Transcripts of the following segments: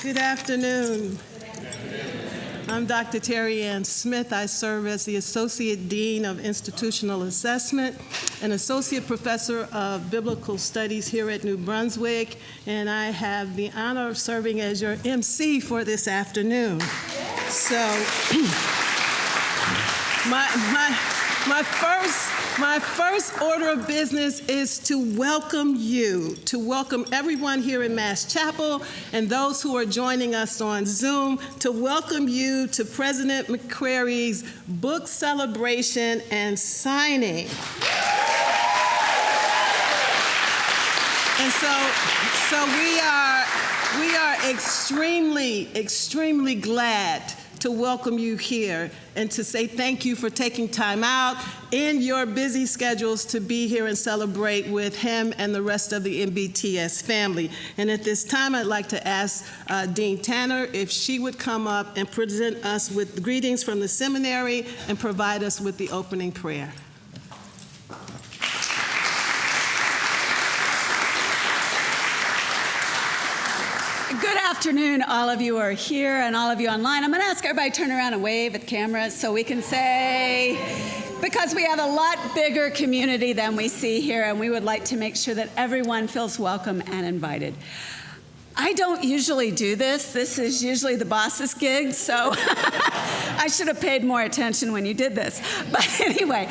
Good afternoon. I'm Dr. Terry Ann Smith. I serve as the Associate Dean of Institutional Assessment and Associate Professor of Biblical Studies here at New Brunswick, and I have the honor of serving as your MC for this afternoon. So, my first order of business is to welcome you, to welcome everyone here in Mass Chapel and those who are joining us on Zoom, to welcome you to President McCreary's book celebration and signing. And so we are extremely glad to welcome you here and to say thank you for taking time out in your busy schedules to be here and celebrate with him and the rest of the MBTS family. And at this time, I'd like to ask Dean Tanner if she would come up and present us with greetings from the seminary and provide us with the opening prayer. Good afternoon, all of you who are here and all of you online. I'm going to ask everybody to turn around and wave at the cameras so we can say, because we have a lot bigger community than we see here, and we would like to make sure that everyone feels welcome and invited. I don't usually do this. This is usually the boss's gig, so I should have paid more attention when you did this. But anyway,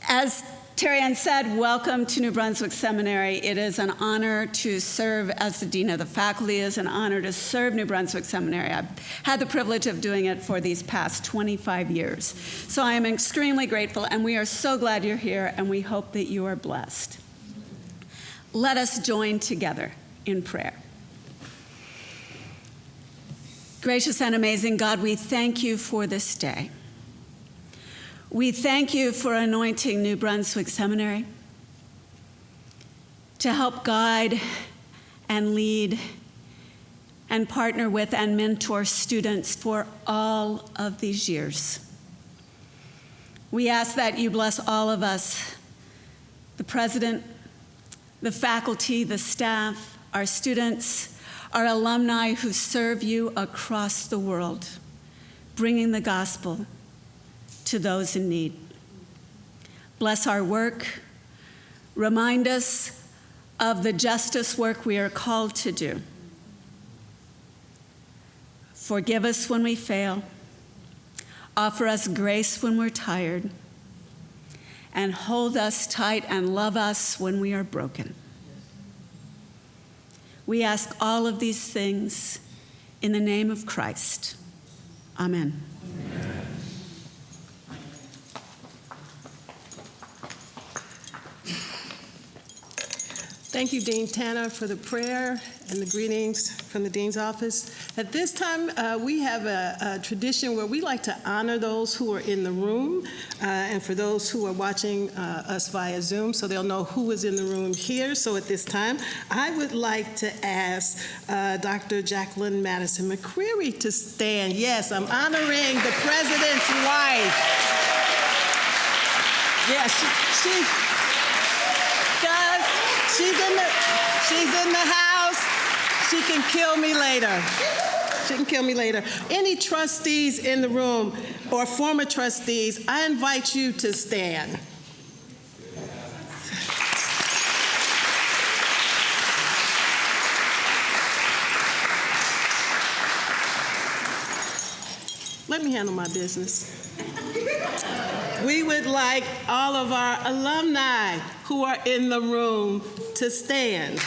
as Terry Ann said, welcome to New Brunswick Seminary. It is an honor to serve as the Dean of the Faculty. It is an honor to serve New Brunswick Seminary. I've had the privilege of doing it for these past 25 years. So I am extremely grateful, and we are so glad you're here, and we hope that you are blessed. Let us join together in prayer. Gracious and amazing God, we thank you for this day. We thank you for anointing New Brunswick Seminary to help guide and lead and partner with and mentor students for all of these years. We ask that you bless all of us, the president, the faculty, the staff, our students, our alumni who serve you across the world, bringing the gospel to those in need. Bless our work. Remind us of the justice work we are called to do. Forgive us when we fail. Offer us grace when we're tired. And hold us tight and love us when we are broken. We ask all of these things in the name of Christ. Amen. Amen. Thank you, Dean Tanner, for the prayer and the greetings from the Dean's office. At this time, we have a tradition where we like to honor those who are in the room and for those who are watching us via Zoom, so they'll know who is in the room here. So at this time, I would like to ask Dr. Jacqueline Madison McCreary to stand. Yes, I'm honoring the president's wife. Yes, She's in the house. She can kill me later. Any trustees in the room or former trustees, I invite you to stand. Let me handle my business. We would like all of our alumni who are in the room to stand.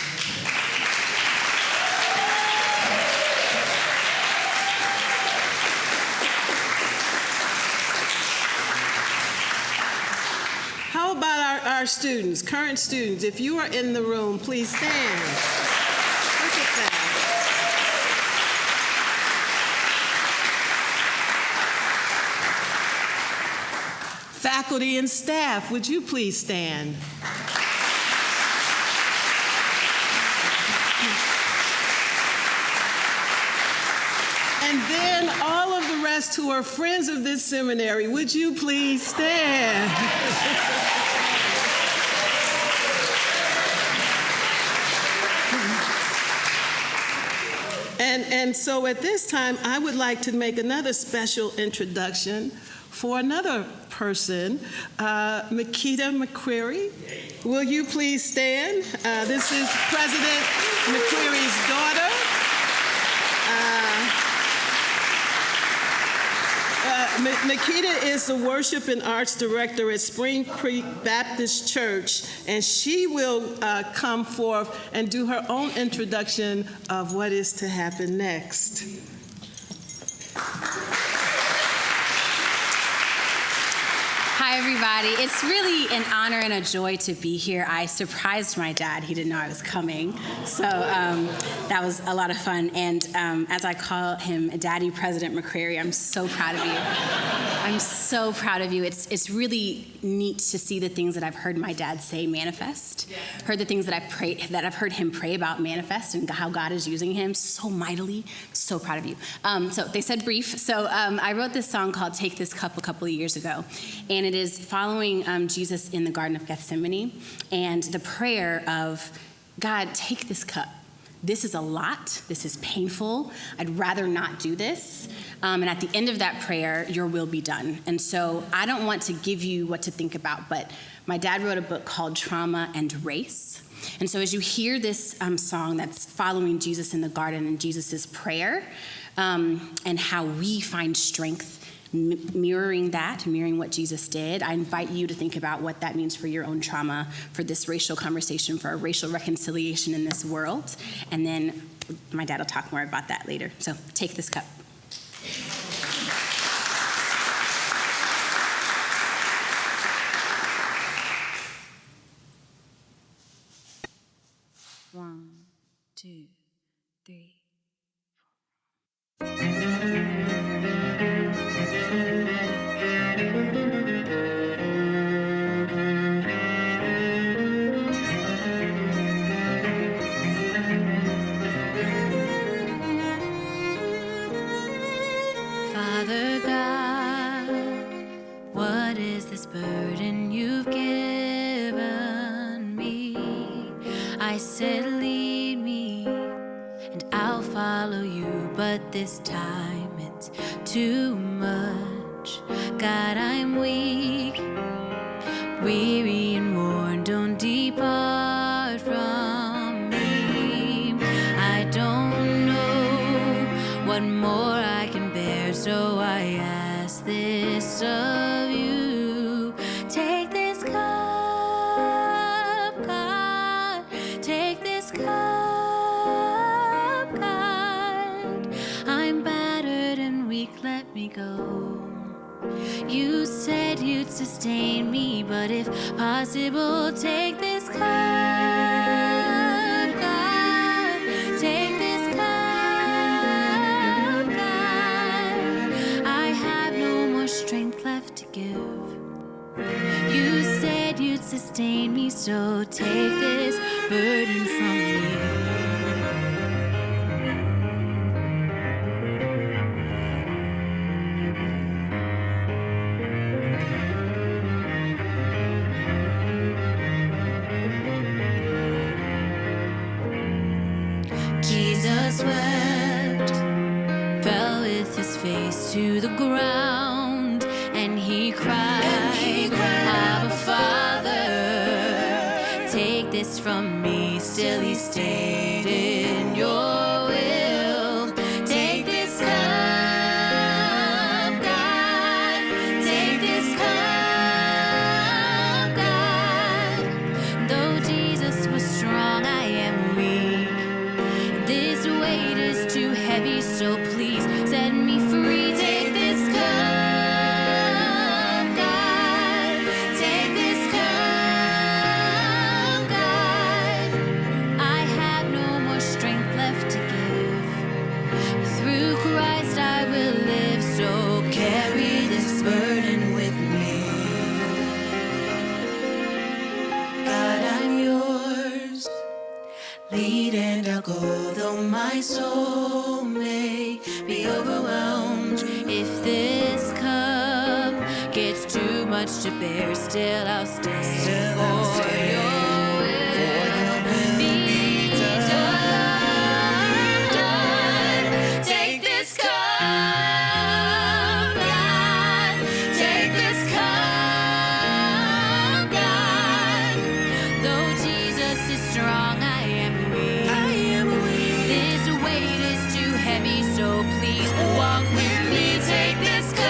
How about our students, current students? If you are in the room, please stand. Look at that. Faculty and staff, would you please stand? And then all of the rest who are friends of this seminary, would you please stand? And so at this time, I would like to make another special introduction for another person, Makita McCreary. Will you please stand? This is President McCreary's daughter. Makita is the Worship and Arts Director at Spring Creek Baptist Church, and she will come forth and do her own introduction of what is to happen next. Hi, everybody. It's really an honor and a joy to be here. I surprised my dad. He didn't know I was coming. So that was a lot of fun. And as I call him Daddy President McCreary, I'm so proud of you. I'm so proud of you. It's really neat to see the things that I've heard my dad say manifest. Heard the things that I've heard him pray about manifest, and how God is using him so mightily. So proud of you. So they said brief. So I wrote this song called Take This Cup a couple of years ago. And it is following Jesus in the Garden of Gethsemane and the prayer of, God, take this cup. This is a lot. This is painful. I'd rather not do this. And at the end of that prayer, your will be done. And so I don't want to give you what to think about, but my dad wrote a book called Trauma and Race. And so as you hear this song that's following Jesus in the garden and Jesus' prayer, and how we find strength mirroring what Jesus did, I invite you to think about what that means for your own trauma, for this racial conversation, for a racial reconciliation in this world. And then my dad will talk more about that later. So take this cup. One, two, three. Father God, what is this burden you've given me? I said, lead me, and I'll follow you, but this time it's too much. God, I'm weak, weary and worn, don't depart from me. I don't know what more I can bear, so I ask this of you. Take this cup, God, take this cup, God. I'm battered and weak, let me go. You said you'd sustain me, but if possible, take this cup, God, take this cup, God. I have no more strength left to give. You said you'd sustain me, so take this burden from me. Jesus wept, fell with his face to the ground, and he cried, Abba, Father, take this from me. Still he stayed in your will. Take this cup, God, take this cup, God. Though Jesus was strong, I am weak. This weight is too heavy, so please set me free. Take this cup, God. Take this cup, God. I have no more strength left to give. Through Christ I will live, so carry this burden with me. God, I'm yours. Lead and I'll go, though my soul may be overwhelmed. If this cup gets too much to bear, still I'll stay. For your will be done. walk with me. Take this cup,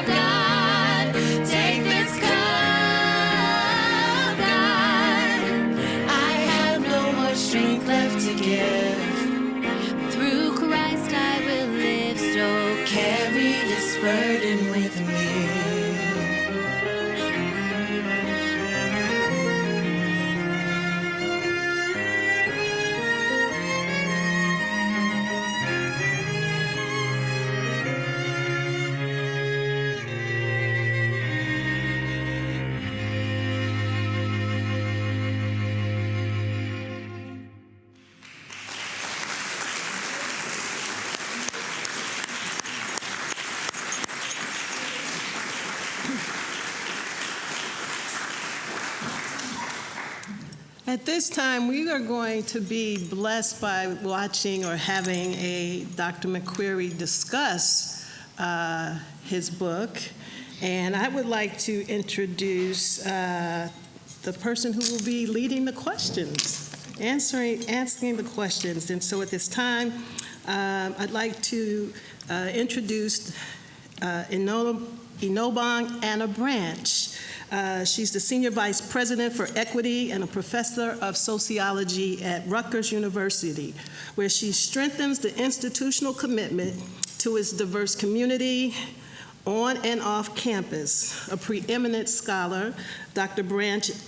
God. Take this cup, God. I have no more strength left to give. Through Christ I will live, so carry this burden with me. At this time, we are going to be blessed by watching or having a Dr. McCreary discuss his book. And I would like to introduce the person who will be leading the questions, answering the questions. And so at this time, I'd like to introduce Inobong Anna Branch. She's the Senior Vice President for Equity and a Professor of Sociology at Rutgers University, where she strengthens the institutional commitment to its diverse community on and off campus. A preeminent scholar, Dr. Branch's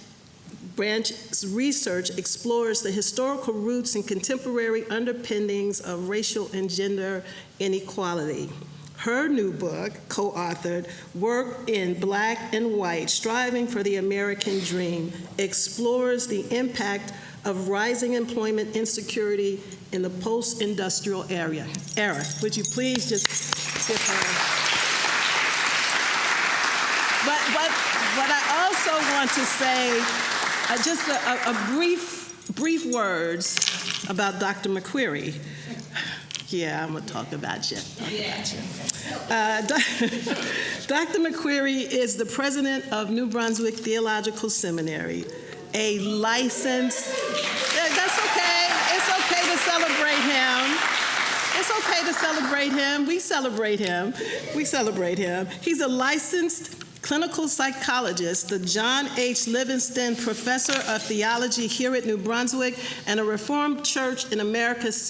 research explores the historical roots and contemporary underpinnings of racial and gender inequality. Her new book, co-authored, Work in Black and White, Striving for the American Dream, explores the impact of rising employment insecurity in the post-industrial era. Would you please just give her? But what I also want to say, just a brief words about Dr. McCreary. Yeah, I'm going to talk about you. Dr. McCreary is the president of New Brunswick Theological Seminary, a licensed, that's okay. It's okay to celebrate him. It's okay to celebrate him. We celebrate him. He's a licensed clinical psychologist, the John H. Livingston Professor of Theology here at New Brunswick, and a Reformed Church in America's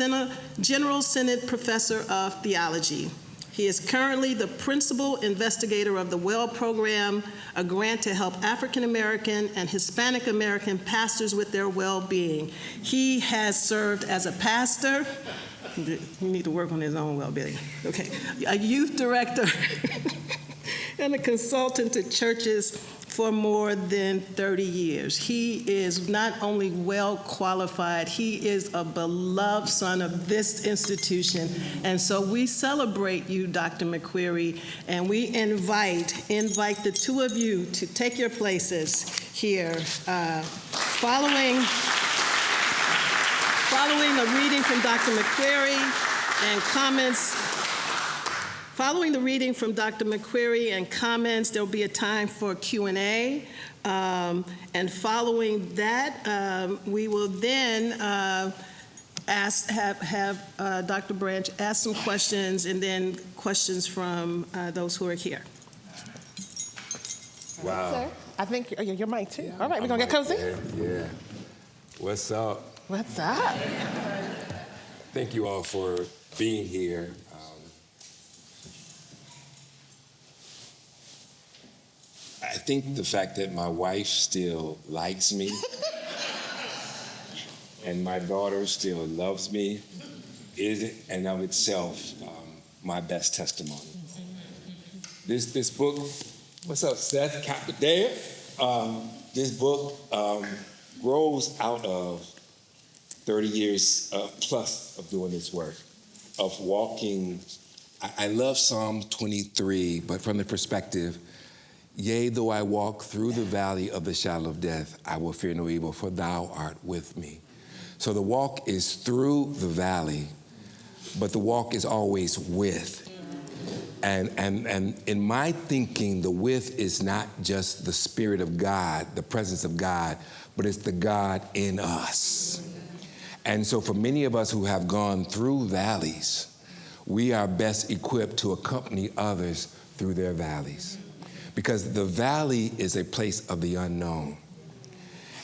General Synod Professor of Theology. He is currently the principal investigator of the WELL program, a grant to help African American and Hispanic American pastors with their well-being. He has served as a pastor. You need to work on his own well-being. Okay, a youth director and a consultant to churches for more than 30 years. He is not only well qualified, he is a beloved son of this institution. And so we celebrate you, Dr. McCreary, and we invite the two of you to take your places here. Following the reading from Dr. McCreary and comments, Following the reading from Dr. McCreary and comments, there'll be a time for Q&A. And following that, we will then have Dr. Branch ask some questions and then questions from those who are here. Wow. Sir, I think your mic too. Yeah, All right, we're gonna get cozy. Yeah. What's up? What's up? Thank you all for being here. I think the fact that my wife still likes me and my daughter still loves me is, in of itself, my best testimony. This book, what's up, Seth? There. This book grows out of 30 years plus of doing this work, of walking. I love Psalm 23, but from the perspective, yea, though I walk through the valley of the shadow of death, I will fear no evil, for thou art with me. So the walk is through the valley, but the walk is always with. And in my thinking, the with is not just the Spirit of God, the presence of God, but it's the God in us. And so for many of us who have gone through valleys, we are best equipped to accompany others through their valleys. Because the valley is a place of the unknown.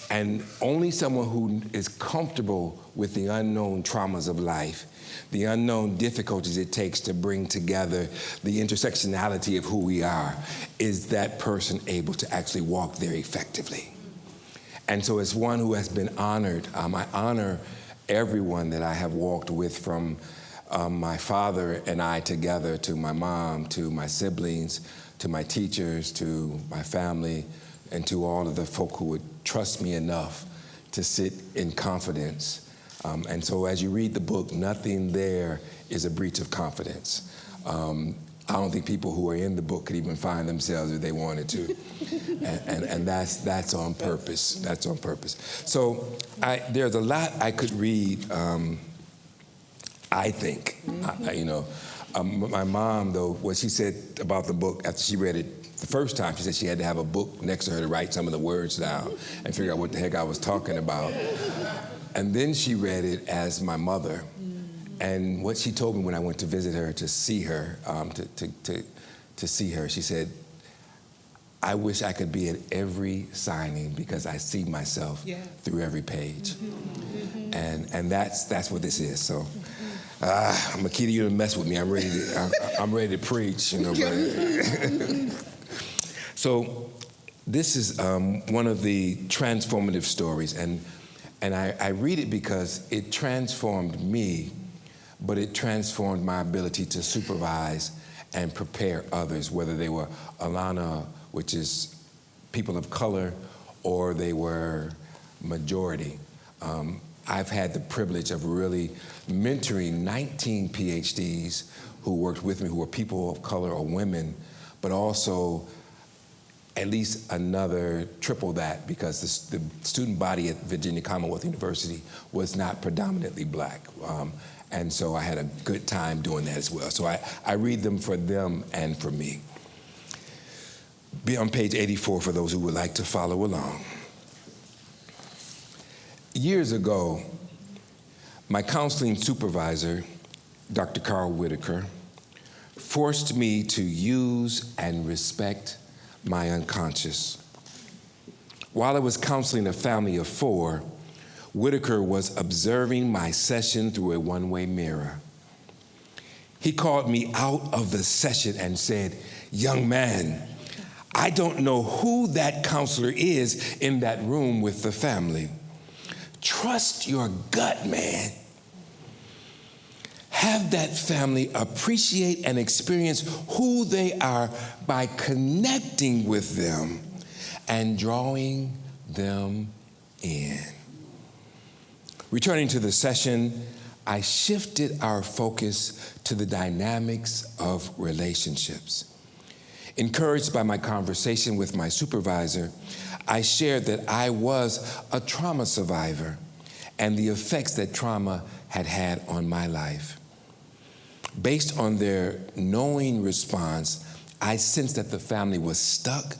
And only someone who is comfortable with the unknown traumas of life, the unknown difficulties it takes to bring together the intersectionality of who we are, is that person able to actually walk there effectively. And so as one who has been honored, I honor everyone that I have walked with, from my father and I together, to my mom, to my siblings, to my teachers, to my family, and to all of the folk who would trust me enough to sit in confidence. And so as you read the book, nothing there is a breach of confidence. I don't think people who are in the book could even find themselves if they wanted to. and that's on purpose. That's on purpose. So there's a lot I could read, I think. My mom, though, what she said about the book after she read it the first time, she said she had to have a book next to her to write some of the words down and figure out what the heck I was talking about. And then she read it as my mother. And what she told me when I went to visit her, to see her, to see her, she said, I wish I could be at every signing because I see myself through every page. And that's what this is. So, Makita, you done mess with me. I'm ready to preach, But so this is one of the transformative stories, and I read it because it transformed me, but it transformed my ability to supervise and prepare others, whether they were Alana, which is people of color, or they were majority. I've had the privilege of really mentoring 19 PhDs who worked with me, who were people of color or women, but also at least another triple that, because the student body at Virginia Commonwealth University was not predominantly Black. And so I had a good time doing that as well. So I read them for them and for me. Be on page 84 for those who would like to follow along. Years ago, my counseling supervisor, Dr. Carl Whitaker, forced me to use and respect my unconscious. While I was counseling a family of 4, Whitaker was observing my session through a one-way mirror. He called me out of the session and said, "Young man, I don't know who that counselor is in that room with the family. Trust your gut, man. Have that family appreciate and experience who they are by connecting with them and drawing them in." Returning to the session, I shifted our focus to the dynamics of relationships. Encouraged by my conversation with my supervisor, I shared that I was a trauma survivor and the effects that trauma had had on my life. Based on their knowing response, I sensed that the family was stuck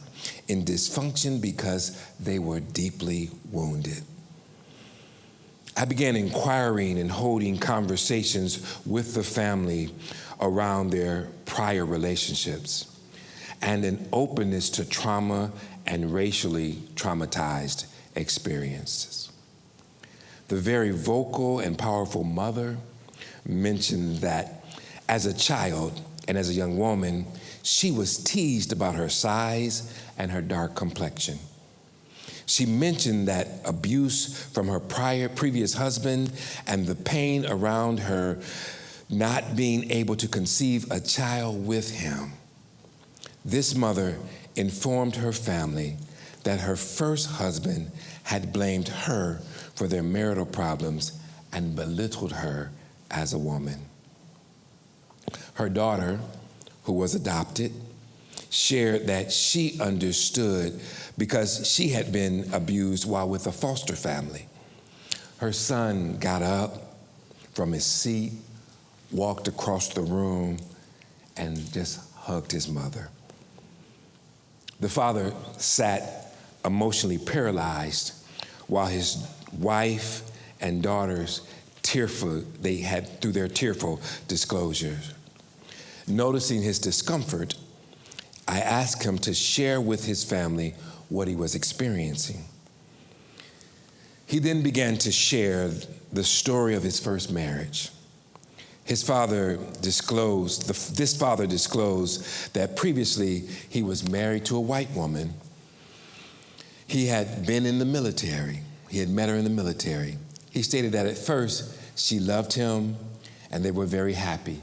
in dysfunction because they were deeply wounded. I began inquiring and holding conversations with the family around their prior relationships and an openness to trauma and racially traumatized experiences. The very vocal and powerful mother mentioned that as a child and as a young woman, she was teased about her size and her dark complexion. She mentioned that abuse from her previous husband and the pain around her not being able to conceive a child with him. This mother informed her family that her first husband had blamed her for their marital problems and belittled her as a woman. Her daughter, who was adopted, shared that she understood because she had been abused while with a foster family. Her son got up from his seat, walked across the room, and just hugged his mother. The father sat emotionally paralyzed while his wife and daughters through their tearful disclosures. Noticing his discomfort, I asked him to share with his family what he was experiencing. He then began to share the story of his first marriage. This father disclosed that previously he was married to a white woman. He had been in the military. He had met her in the military. He stated that at first she loved him and they were very happy.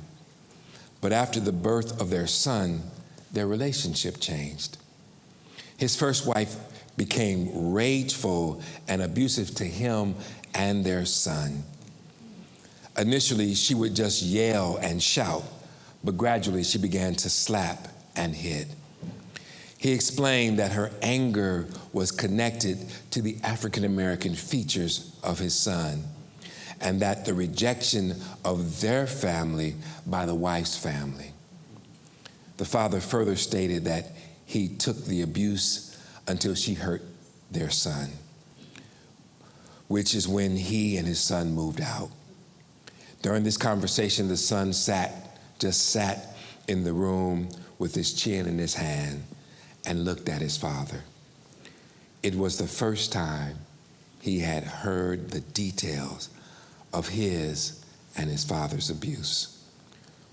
But after the birth of their son, their relationship changed. His first wife became rageful and abusive to him and their son. Initially, she would just yell and shout, but gradually she began to slap and hit. He explained that her anger was connected to the African American features of his son, and that the rejection of their family by the wife's family. The father further stated that he took the abuse until she hurt their son, which is when he and his son moved out. During this conversation, the son just sat in the room with his chin in his hand and looked at his father. It was the first time he had heard the details of his and his father's abuse.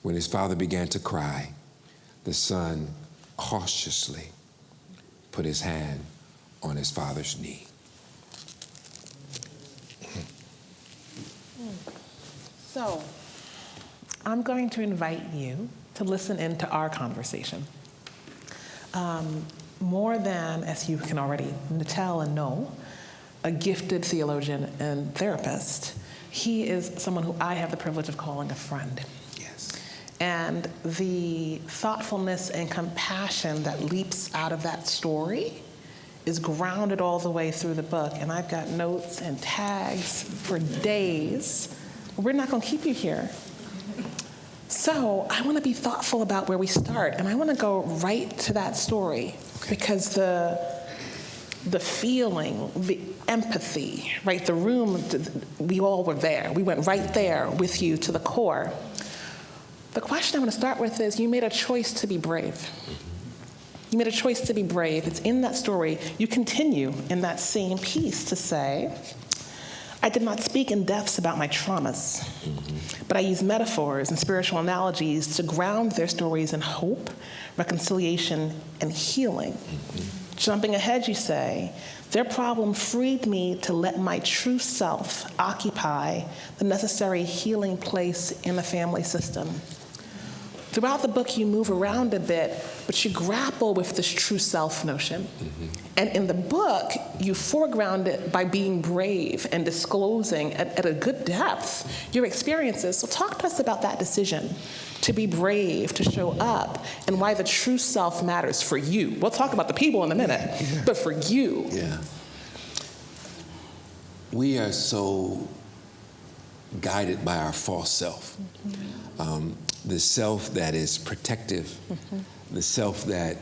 When his father began to cry, the son cautiously put his hand on his father's knee. So, I'm going to invite you to listen into our conversation. More than, as you can already tell and know, a gifted theologian and therapist, he is someone who I have the privilege of calling a friend. Yes. And the thoughtfulness and compassion that leaps out of that story is grounded all the way through the book. And I've got notes and tags for days. We're not going to keep you here. So I want to be thoughtful about where we start, and I want to go right to that story, because the feeling, the empathy, right, the room, we all were there. We went right there with you to the core. The question I want to start with is, you made a choice to be brave. You made a choice to be brave. It's in that story. You continue in that same piece to say, I did not speak in depths about my traumas, but I used metaphors and spiritual analogies to ground their stories in hope, reconciliation, and healing. Jumping ahead, you say, their problem freed me to let my true self occupy the necessary healing place in the family system. Throughout the book, you move around a bit, but you grapple with this true self notion. And in the book, you foreground it by being brave and disclosing at a good depth your experiences. So talk to us about that decision to be brave, to show up, and why the true self matters for you. We'll talk about the people in a minute, but for you. Yeah. We are so guided by our false self. The self that is protective, the self that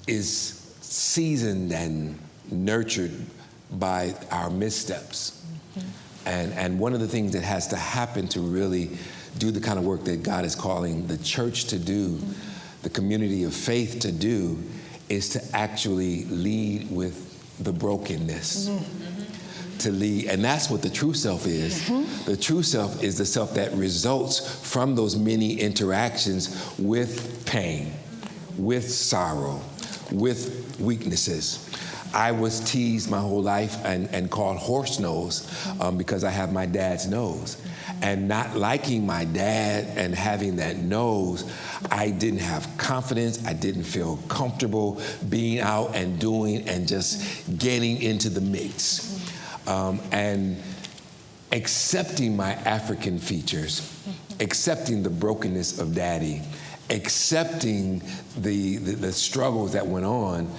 is seasoned and nurtured by our missteps. And one of the things that has to happen to really do the kind of work that God is calling the church to do, the community of faith to do, is to actually lead with the brokenness. To lead, and that's what the true self is. The true self is the self that results from those many interactions with pain, with sorrow, with weaknesses. I was teased my whole life and called horse nose because I have my dad's nose. And not liking my dad and having that nose, I didn't have confidence. I didn't feel comfortable being out and doing and just getting into the mix. And accepting my African features, accepting the brokenness of daddy, accepting the struggles that went on,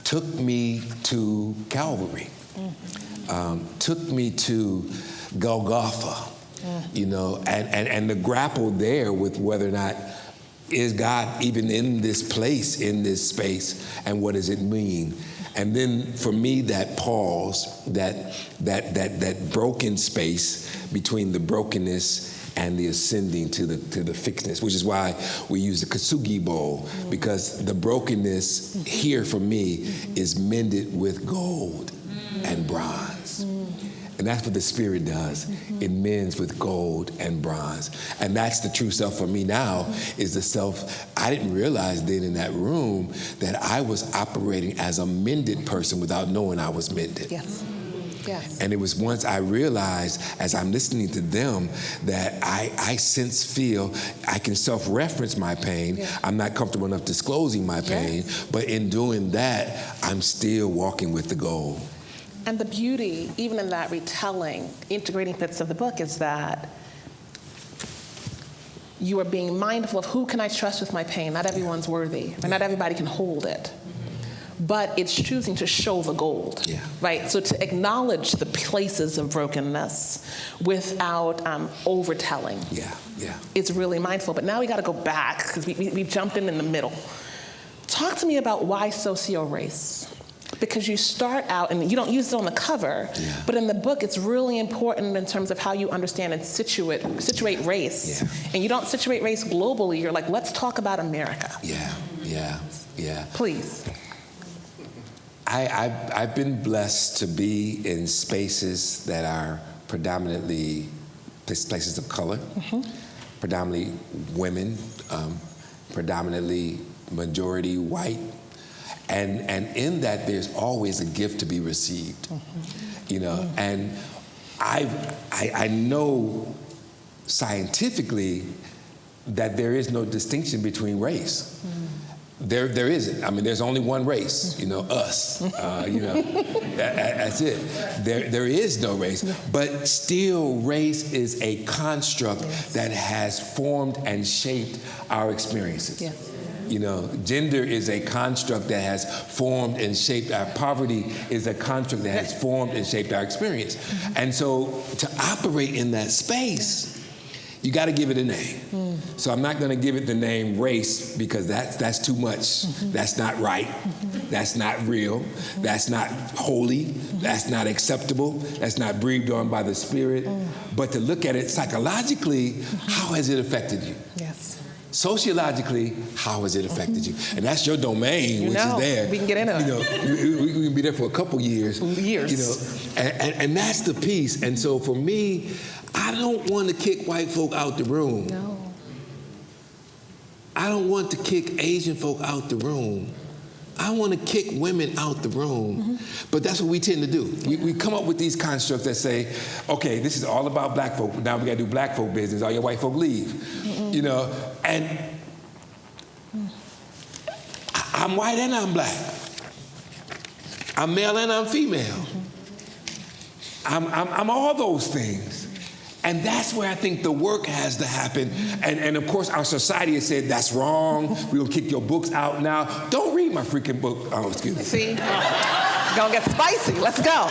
took me to Calvary, took me to Golgotha, you know, and to grapple there with whether or not is God even in this place, in this space, and what does it mean? And then for me, that pause, that broken space between the brokenness and the ascending to the fixedness, which is why we use the kintsugi bowl, because the brokenness here for me is mended with gold and bronze. And that's what the Spirit does. It mends with gold and bronze. And that's the true self for me now, is the self. I didn't realize then in that room that I was operating as a mended person without knowing I was mended. Yes. Yes. And it was once I realized, as I'm listening to them, that I feel I can self-reference my pain. Yeah. I'm not comfortable enough disclosing my pain, but in doing that, I'm still walking with the goal. And the beauty, even in that retelling, integrating bits of the book, is that you are being mindful of who can I trust with my pain. Not everyone's worthy, or not everybody can hold it. But it's choosing to show the gold, right? So to acknowledge the places of brokenness without overtelling. It's really mindful. But now we got to go back, because we jumped in the middle. Talk to me about why socio-race. Because you start out, and you don't use it on the cover, but in the book it's really important in terms of how you understand and situate race. And you don't situate race globally, you're like, let's talk about America. Please. I've been blessed to be in spaces that are predominantly places of color, predominantly women, predominantly majority white. And in that, there's always a gift to be received, you know. And I know scientifically that there is no distinction between race. There isn't. I mean, there's only one race, you know, us. You know, that's it. There is no race, but still, race is a construct that has formed and shaped our experiences. You know, gender is a construct that has formed and shaped our poverty, is a construct that has formed and shaped our experience. And so to operate in that space, you got to give it a name. So I'm not going to give it the name race, because that's too much. That's not right. That's not real. That's not holy. That's not acceptable. That's not breathed on by the Spirit. But to look at it psychologically, how has it affected you? Sociologically, how has it affected you? And that's your domain, which is there. We can get into it. You know, we can be there for a couple years. You know, and that's the piece. And so for me, I don't want to kick white folk out the room. I don't want to kick Asian folk out the room. I want to kick women out the room. But that's what we tend to do. We come up with these constructs that say, okay, this is all about black folk. Now we got to do black folk business. All your white folk leave. You know, and I'm white and I'm black. I'm male and I'm female. I'm all those things. And that's where I think the work has to happen. And of course, our society has said, that's wrong. We'll kick your books out now. Don't read my freaking book. Oh, excuse me. See? Gonna get spicy. Let's go.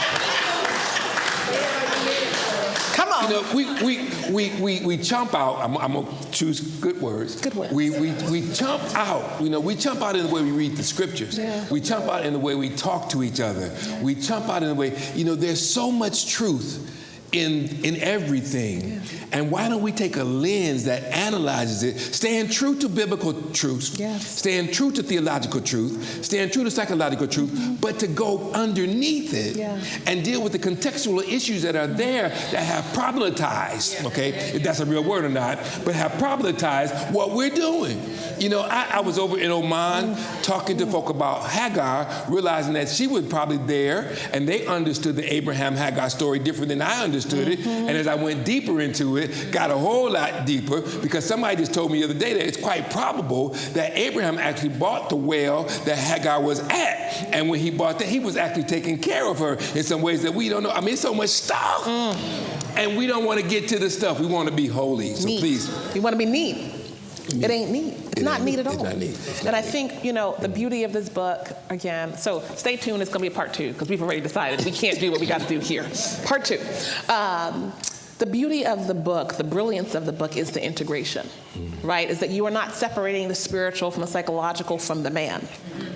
Come on. You know, we chump out. I'm gonna choose good words. Good words. We chump out. You know, we chump out in the way we read the scriptures. We chump out in the way we talk to each other. We chump out in the way, you know, there's so much truth in everything. And why don't we take a lens that analyzes it, staying true to biblical truths, staying true to theological truth, staying true to psychological truth, but to go underneath it and deal with the contextual issues that are there that have problematized, okay, if that's a real word or not, but have problematized what we're doing. You know, I was over in Oman talking to folk about Hagar, realizing that she was probably there, and they understood the Abraham-Hagar story different than I understood it. And as I went deeper into it, got a whole lot deeper, because somebody just told me the other day that it's quite probable that Abraham actually bought the well that Hagar was at. And when he bought that, he was actually taking care of her in some ways that we don't know. I mean, it's so much stuff. And we don't want to get to the stuff. We want to be holy. So neat. Please. We want to be neat. It ain't neat. It's not neat at all. It's not neat. And I think, you know, the beauty of this book, again, so stay tuned, it's going to be a part 2, because we've already decided we can't do what we got to do here. Part 2. The beauty of the book, the brilliance of the book is the integration, right? Is that you are not separating the spiritual from the psychological from the man,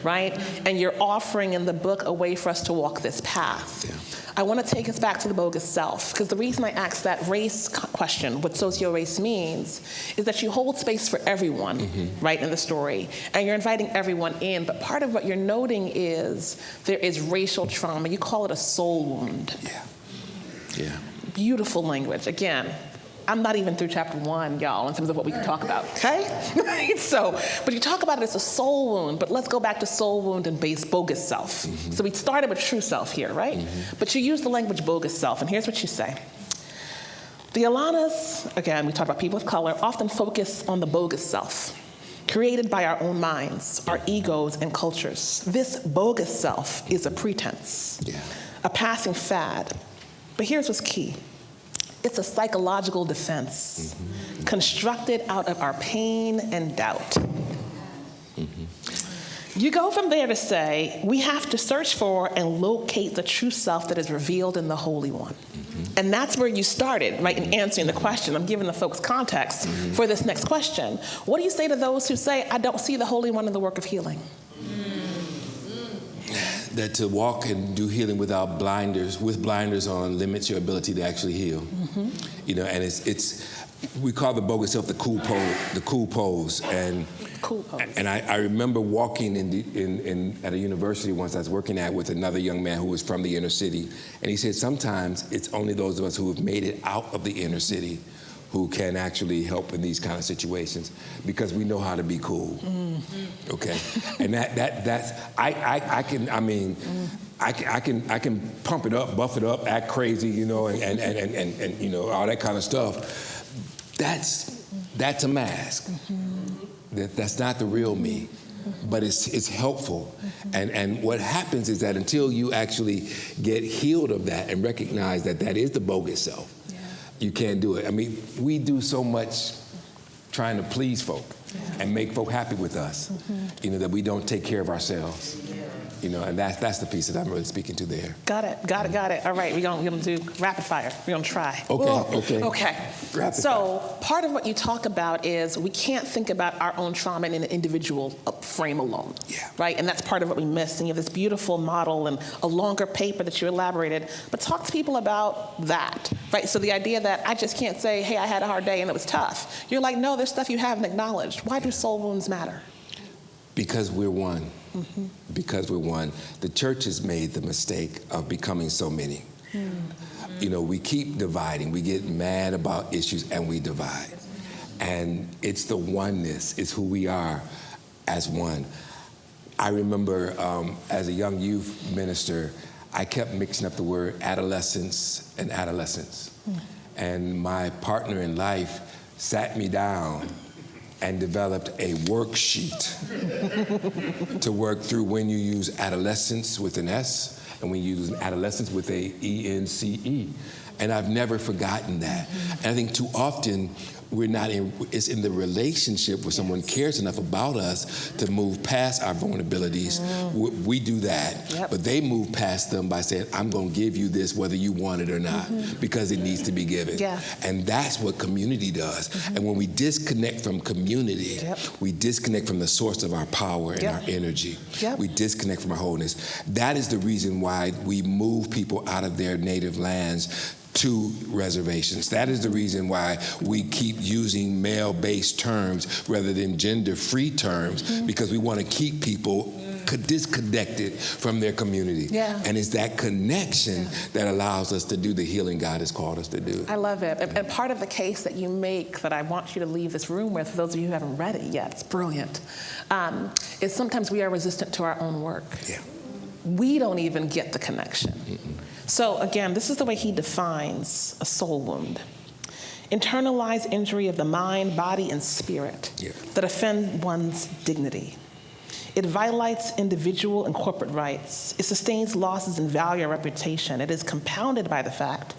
right? And you're offering in the book a way for us to walk this path. Yeah. I want to take us back to the bogus self, because the reason I asked that race question, what socio-race means, is that you hold space for everyone, right, in the story, and you're inviting everyone in, but part of what you're noting is there is racial trauma. You call it a soul wound. Yeah. Yeah. Beautiful language. Again, I'm not even through chapter 1, y'all, in terms of what we can talk about, okay? So, but you talk about it as a soul wound, but let's go back to soul wound and bogus self. So we started with true self here, right? But you use the language bogus self, and here's what you say. The Alanas, again, we talk about people of color, often focus on the bogus self, created by our own minds, our egos, and cultures. This bogus self is a pretense, a passing fad. But here's what's key. It's a psychological defense constructed out of our pain and doubt. You go from there to say, we have to search for and locate the true self that is revealed in the Holy One. And that's where you started, right, in answering the question. I'm giving the folks context for this next question. What do you say to those who say, I don't see the Holy One in the work of healing? That to walk and do healing without blinders, with blinders on, limits your ability to actually heal. You know, and it's we call the bogus self the cool pose, and Cool pose. And I remember walking at a university once I was working at with another young man who was from the inner city, and he said sometimes it's only those of us who have made it out of the inner city who can actually help in these kind of situations, because we know how to be cool. Okay, and that's I can pump it up, buff it up, act crazy, you know, and you know, all that kind of stuff. That's a mask. That's not the real me, but it's helpful. And what happens is that until you actually get healed of that and recognize that that is the bogus self, you can't do it. I mean, we do so much trying to please folk and make folk happy with us, you know, that we don't take care of ourselves. You know, and that's the piece that I'm really speaking to there. Got it. All right, we're gonna do rapid fire. We're gonna try. Okay. So part of what you talk about is we can't think about our own trauma in an individual frame alone. Right, and that's part of what we missed. And you have this beautiful model and a longer paper that you elaborated. But talk to people about that. Right, so the idea that I just can't say, hey, I had a hard day and it was tough. You're like, no, there's stuff you haven't acknowledged. Why do soul wounds matter? Because we're one. Because we're one. The church has made the mistake of becoming so many. You know, we keep dividing. We get mad about issues and we divide. And it's the oneness, it's who we are as one. I remember as a young youth minister, I kept mixing up the word adolescence and adolescence. And my partner in life sat me down and developed a worksheet to work through when you use adolescence with an S and when you use adolescence with a E-N-C-E. And I've never forgotten that. And I think too often it's in the relationship where someone cares enough about us to move past our vulnerabilities. We do that, but they move past them by saying, I'm gonna give you this whether you want it or not, because it needs to be given. And that's what community does. And when we disconnect from community, we disconnect from the source of our power and our energy. We disconnect from our wholeness. That is the reason why we move people out of their native lands to reservations. That is the reason why we keep using male-based terms rather than gender-free terms, because we want to keep people disconnected from their community. And it's that connection that allows us to do the healing God has called us to do. I love it. And part of the case that you make that I want you to leave this room with, for those of you who haven't read it yet, it's brilliant, is sometimes we are resistant to our own work. We don't even get the connection. So again, this is the way he defines a soul wound. Internalized injury of the mind, body, and spirit that offend one's dignity. It violates individual and corporate rights. It sustains losses in value and reputation. It is compounded by the fact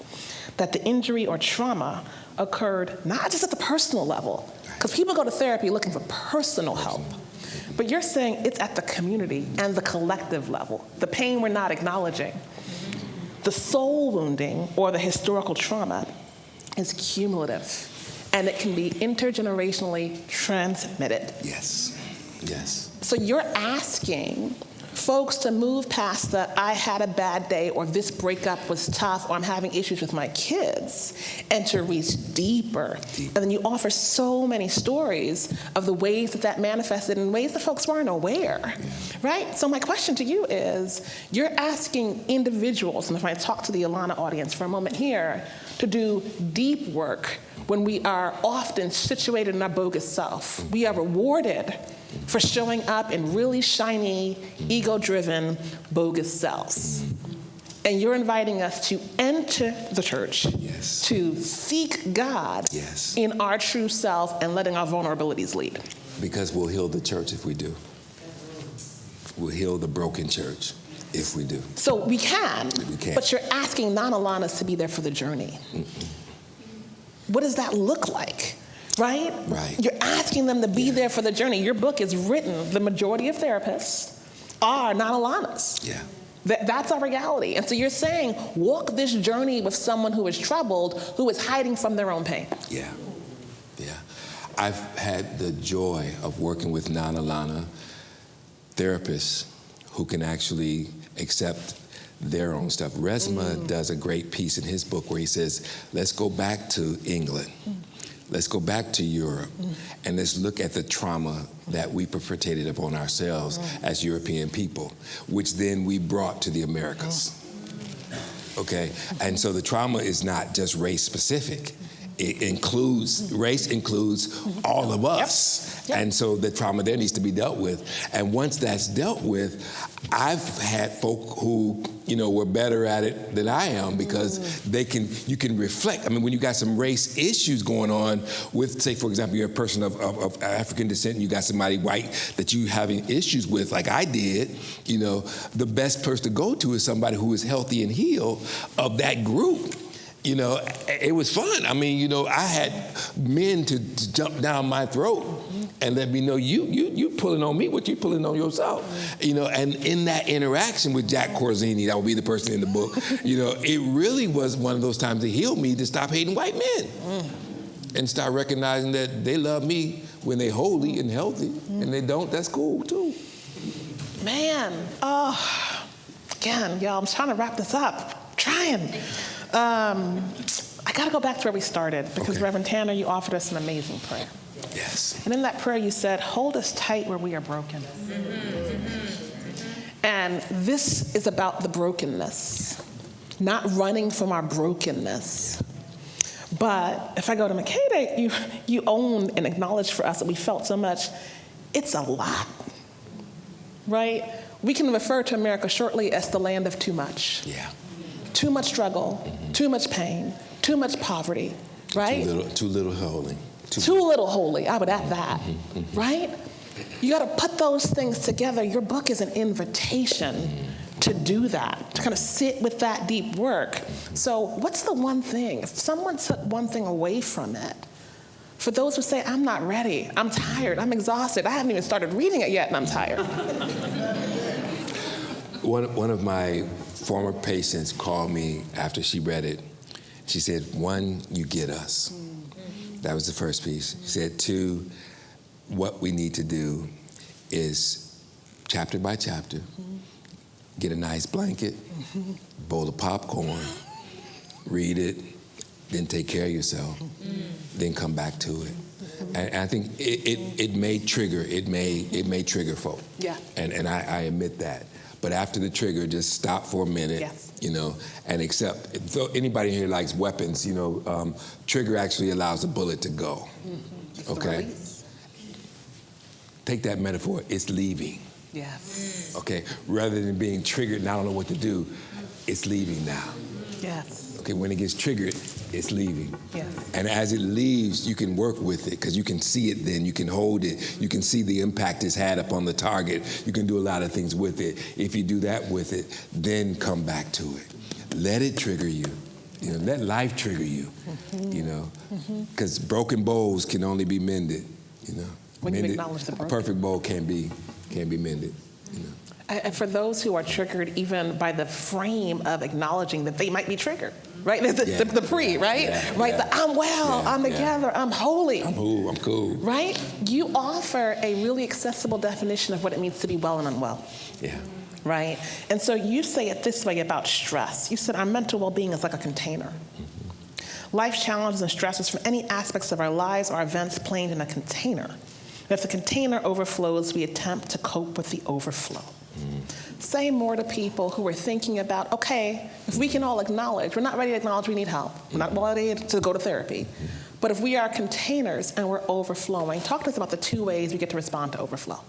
that the injury or trauma occurred not just at the personal level, because people go to therapy looking for personal help, but you're saying it's at the community and the collective level, the pain we're not acknowledging. The soul wounding or the historical trauma is cumulative, and it can be intergenerationally transmitted. Yes. Yes. So you're asking folks to move past the I had a bad day, or this breakup was tough, or I'm having issues with my kids, and to reach deeper. And then you offer so many stories of the ways that manifested in ways that folks weren't aware, right? So my question to you is, you're asking individuals, and if I talk to the Alana audience for a moment here, to do deep work when we are often situated in our bogus self. We are rewarded for showing up in really shiny, ego-driven, bogus selves. And you're inviting us to enter the church, to seek God in our true self and letting our vulnerabilities lead. Because we'll heal the church if we do. We'll heal the broken church if we do. So we can. But you're asking non-Alanas to be there for the journey. What does that look like? Right? You're asking them to be there for the journey. Your book is written, the majority of therapists are non-Alanas. That's our reality. And so you're saying, walk this journey with someone who is troubled, who is hiding from their own pain. I've had the joy of working with non-Alana therapists who can actually accept their own stuff. Resma does a great piece in his book where he says, let's go back to England. Let's go back to Europe and let's look at the trauma that we perpetrated upon ourselves as European people, which then we brought to the Americas. Okay? And so the trauma is not just race specific. Race includes all of us. And so the trauma there needs to be dealt with. And once that's dealt with, I've had folk who, were better at it than I am because you can reflect. I mean, when you got some race issues going on with, say, for example, you're a person of African descent and you got somebody white that you having issues with, like I did, the best person to go to is somebody who is healthy and healed of that group. It was fun. I mean, I had men to jump down my throat and let me know, you pulling on me, what you pulling on yourself? And in that interaction with Jack Corzini, that would be the person in the book, it really was one of those times that healed me to stop hating white men and start recognizing that they love me when they're holy and healthy, and they don't, that's cool too. Man, again, y'all, I'm trying to wrap this up. Trying. I got to go back to where we started because Reverend Tanner, you offered us an amazing prayer. Yes. And in that prayer you said, hold us tight where we are broken. And this is about the brokenness, not running from our brokenness. But if I go to Makeda, you owned and acknowledged for us that we felt so much. It's a lot, right? We can refer to America shortly as the land of too much. Too much struggle, too much pain, too much poverty, right? Too little holy. Too little holy, I would add that, right? You gotta put those things together. Your book is an invitation to do that, to kind of sit with that deep work. So what's the one thing, if someone took one thing away from it, for those who say, I'm not ready, I'm tired, I'm exhausted, I haven't even started reading it yet and I'm tired. One of my former patients called me after she read it. She said, 1, you get us. That was the first piece. She said, 2, what we need to do is chapter by chapter, get a nice blanket, bowl of popcorn, read it, then take care of yourself, then come back to it. And I think it may trigger folk. And I admit that. But after the trigger, just stop for a minute, and accept. So anybody here likes weapons, trigger actually allows a bullet to go, okay? Take that metaphor, it's leaving. Okay, rather than being triggered and I don't know what to do, it's leaving now. Okay, when it gets triggered, it's leaving. And as it leaves, you can work with it because you can see it then, you can hold it, you can see the impact it's had upon the target, you can do a lot of things with it. If you do that with it, then come back to it. Let it trigger you. Let life trigger you, because broken bowls can only be mended, When you acknowledge the broken. A perfect bowl can't be mended, And for those who are triggered even by the frame of acknowledging that they might be triggered, right? The pre, right? Right, the I'm well, I'm together, I'm holy. I'm cool. Right? You offer a really accessible definition of what it means to be well and unwell. Yeah. Right? And so you say it this way about stress. You said our mental well-being is like a container. Life challenges and stresses from any aspects of our lives or events plain in a container. And if the container overflows, we attempt to cope with the overflow. Say more to people who are thinking about, okay, if we can all acknowledge, we're not ready to acknowledge we need help. We're not ready to go to therapy. But if we are containers and we're overflowing, talk to us about the two ways we get to respond to overflow.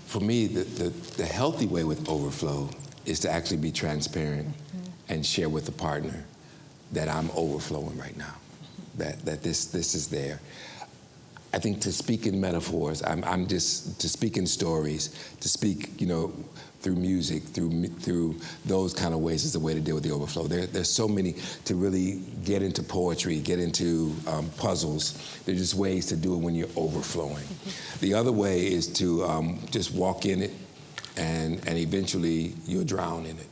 For me, the healthy way with overflow is to actually be transparent and share with the partner that I'm overflowing right now, that this is there. I think to speak in metaphors, I'm just to speak in stories, to speak, through music, through those kind of ways is the way to deal with the overflow. There's so many to really get into poetry, get into puzzles. There's just ways to do it when you're overflowing. The other way is to just walk in it, and eventually you'll drown in it.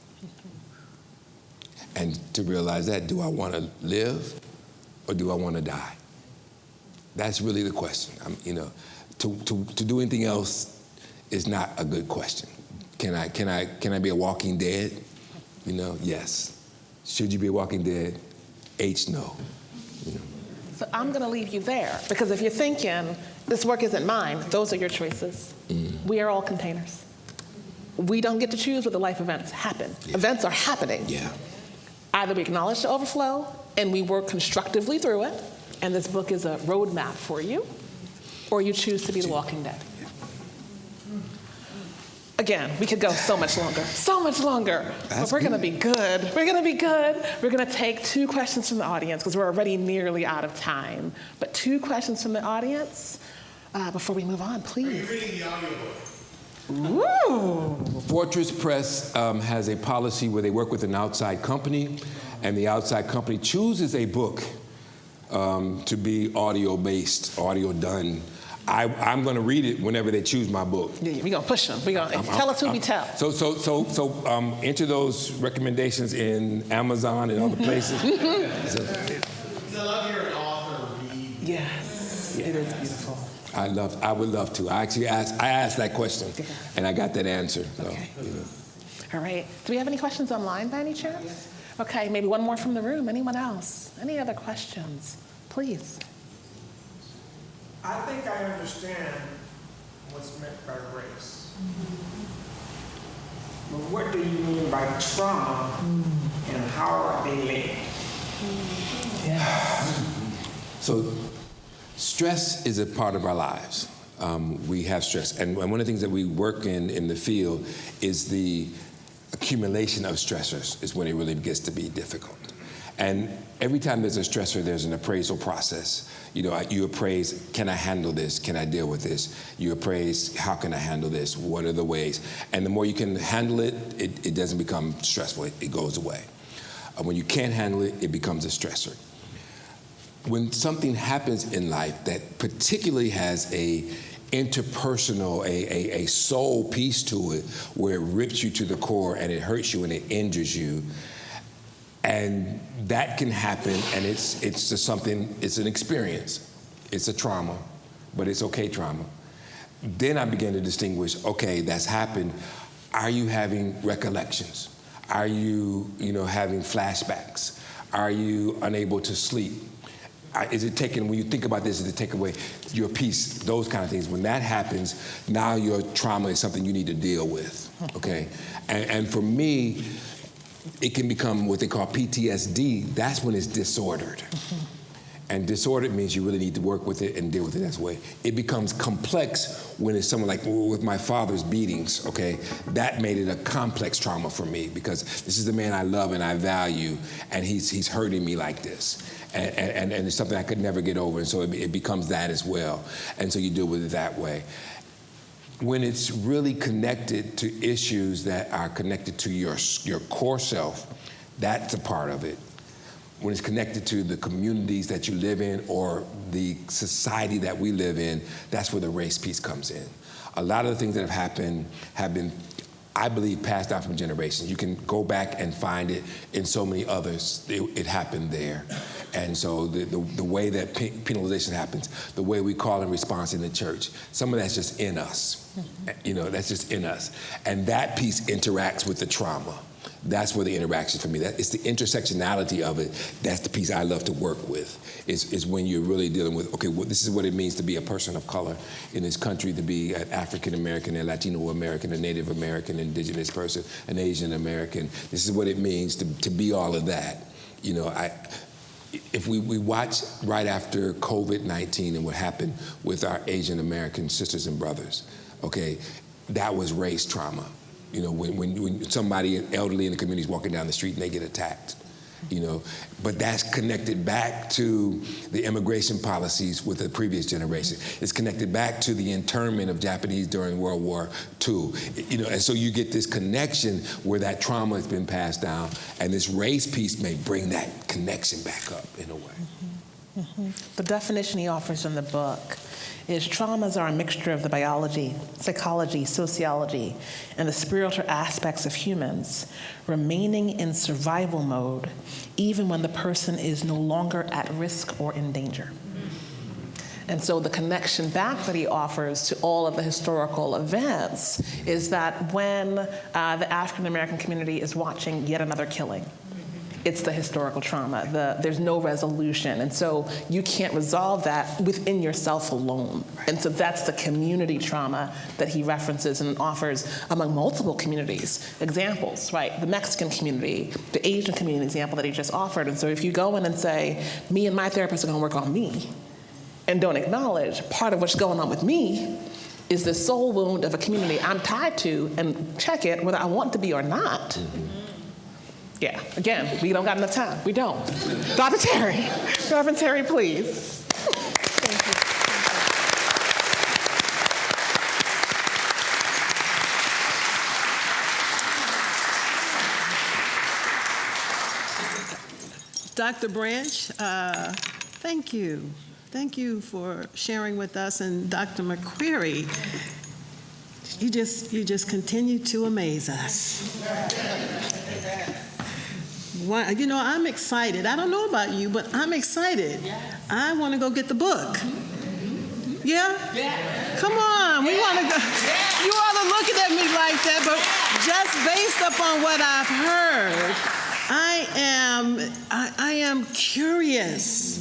And to realize that, do I want to live or do I want to die? That's really the question. To do anything else is not a good question. Can I be a walking dead? Yes. Should you be a walking dead? H, no. So I'm going to leave you there, because if you're thinking, this work isn't mine, those are your choices. We are all containers. We don't get to choose what the life events happen. Yeah. Events are happening. Yeah. Either we acknowledge the overflow and we work constructively through it, and this book is a roadmap for you, or you choose to be the walking dead. Again, we could go so much longer, but we're going to be good. We're going to be good. We're going to take 2 questions from the audience because we're already nearly out of time. But 2 questions from the audience before we move on, please. Are you reading the audiobook? Ooh. Fortress Press has a policy where they work with an outside company, and the outside company chooses a book to be audio-based, audio done. I'm going to read it whenever they choose my book. Yeah, we're going to push them. Tell us who we tell. So enter those recommendations in Amazon and other places. I love hearing an author read. Yes, it is beautiful. I would love to. I asked that question, and I got that answer. So, okay. All right. Do we have any questions online by any chance? Yes. Okay, maybe one more from the room. Anyone else? Any other questions? Please. I think I understand what's meant by race. But what do you mean by trauma, and how are they linked? Yeah. So stress is a part of our lives. We have stress. And one of the things that we work in the field is the accumulation of stressors is when it really gets to be difficult. And every time there's a stressor, there's an appraisal process. You appraise, can I handle this? Can I deal with this? You appraise, how can I handle this? What are the ways? And the more you can handle it, it doesn't become stressful. It goes away. When you can't handle it, it becomes a stressor. When something happens in life that particularly has a interpersonal, a soul piece to it, where it rips you to the core and it hurts you and it injures you, and that can happen, and it's just something, it's an experience. It's a trauma, but it's okay trauma. Then I began to distinguish, okay, that's happened. Are you having recollections? Are you, having flashbacks? Are you unable to sleep? Is it taken, when you think about this, is it take away your peace? Those kind of things. When that happens, now your trauma is something you need to deal with, okay? And for me, it can become what they call PTSD. That's when it's disordered. And disordered means you really need to work with it and deal with it that way. It becomes complex when it's someone like with my father's beatings, okay? That made it a complex trauma for me because this is the man I love and I value, and he's hurting me like this. And it's something I could never get over, and so it becomes that as well. And so you deal with it that way. When it's really connected to issues that are connected to your core self, that's a part of it. When it's connected to the communities that you live in or the society that we live in, that's where the race piece comes in. A lot of the things that have happened have been I believe, passed down from generations. You can go back and find it in so many others. It happened there. And so the way that penalization happens, the way we call and response in the church, some of that's just in us. You know, that's just in us. And that piece interacts with the trauma. That's where the interaction for me, it's the intersectionality of it. That's the piece I love to work with, is when you're really dealing with, okay, well, this is what it means to be a person of color in this country, to be an African American, a Latino American, a Native American, indigenous person, an Asian American. This is what it means to be all of that. You know, if we watch right after COVID-19 and what happened with our Asian American sisters and brothers, okay, that was race trauma. You know, when somebody elderly in the community is walking down the street and they get attacked, you know, but that's connected back to the immigration policies with the previous generation. It's connected back to the internment of Japanese during World War II, you know, and so you get this connection where that trauma has been passed down, and this race piece may bring that connection back up in a way. The definition he offers in the book is traumas are a mixture of the biology, psychology, sociology, and the spiritual aspects of humans remaining in survival mode even when the person is no longer at risk or in danger. And so the connection back that he offers to all of the historical events is that when the African American community is watching yet another killing, it's the historical trauma. There's no resolution. And so you can't resolve that within yourself alone. And so that's the community trauma that he references and offers among multiple communities. Examples, right? The Mexican community, the Asian community example that he just offered. And so if you go in and say, me and my therapist are gonna work on me, and don't acknowledge part of what's going on with me is the soul wound of a community I'm tied to, and check it whether I want to be or not. Yeah, again, we don't got enough time. We don't. Dr. Terry, Reverend Terry, please. Thank you. Dr. Branch, thank you. Thank you for sharing with us. And Dr. McCreary, you just continue to amaze us. You know, I'm excited. I don't know about you, but I'm excited. I want to go get the book. Yeah? Come on, we want to go. You all are looking at me like that, but just based upon what I've heard, I am curious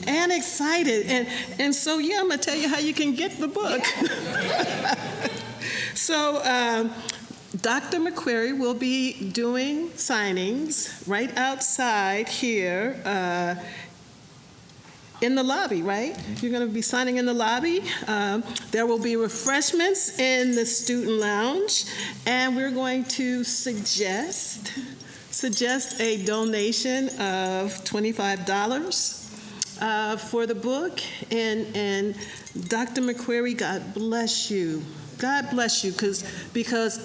and excited. And so, yeah, I'm going to tell you how you can get the book. So, Dr. McCreary will be doing signings right outside here in the lobby, right? You're going to be signing in the lobby. There will be refreshments in the student lounge, and we're going to suggest a donation of $25 for the book. And Dr. McCreary, God bless you. God bless you, because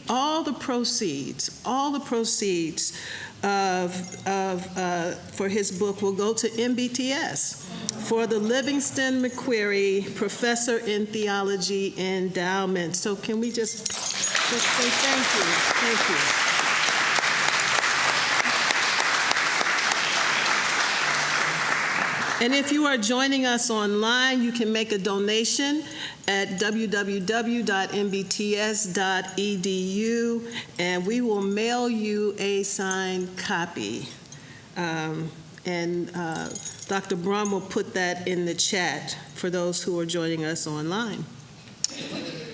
all the proceeds for his book will go to MBTS for the Livingston McCreary Professor in Theology Endowment. So can we just say thank you? Thank you. And if you are joining us online, you can make a donation at www.mbts.edu, and we will mail you a signed copy. And Dr. Brum will put that in the chat for those who are joining us online.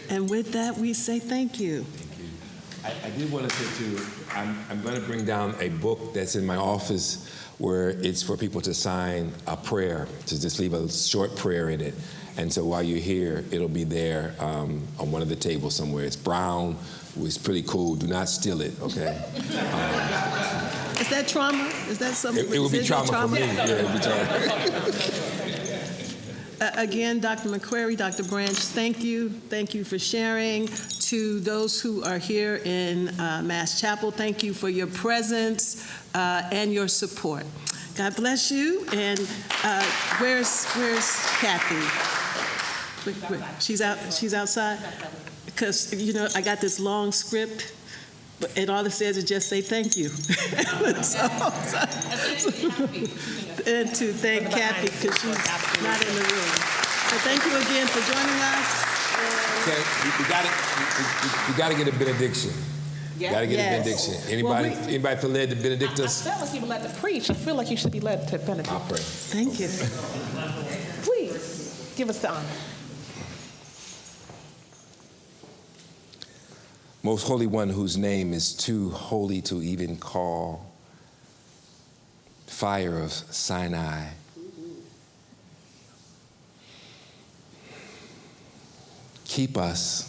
And with that, we say thank you. Thank you. I did want to say, too, I'm going to bring down a book that's in my office where it's for people to sign a prayer, to just leave a short prayer in it. And so while you're here, it'll be there on one of the tables somewhere. It's brown. It's pretty cool. Do not steal it, okay? Is that trauma? Is that something? It would be trauma for me. Yeah, it would be trauma. Again, Dr. McCreary, Dr. Branch, thank you. Thank you for sharing. To those who are here in Mass Chapel, thank you for your presence and your support. God bless you. And where's Kathy? She's outside? because, you know, I got this long script, and all it says is just say thank you. And to thank Kathy, because she's not in the room. So thank you again for joining us. Okay, you got to get a benediction. Yeah. Got to get Yes. a benediction. Anybody feel led to benedict I us? feel like you were led to preach. I feel like you should be led to benedict. I'll pray. Thank you. Please, give us the honor. Most Holy One, whose name is too holy to even call, fire of Sinai, keep us,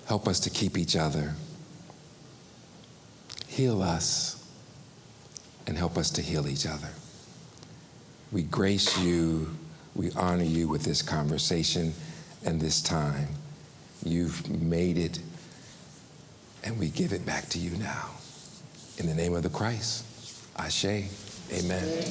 help us to keep each other, heal us, and help us to heal each other. We grace you, we honor you with this conversation and this time. You've made it, and we give it back to you now. In the name of the Christ, Ashe, amen.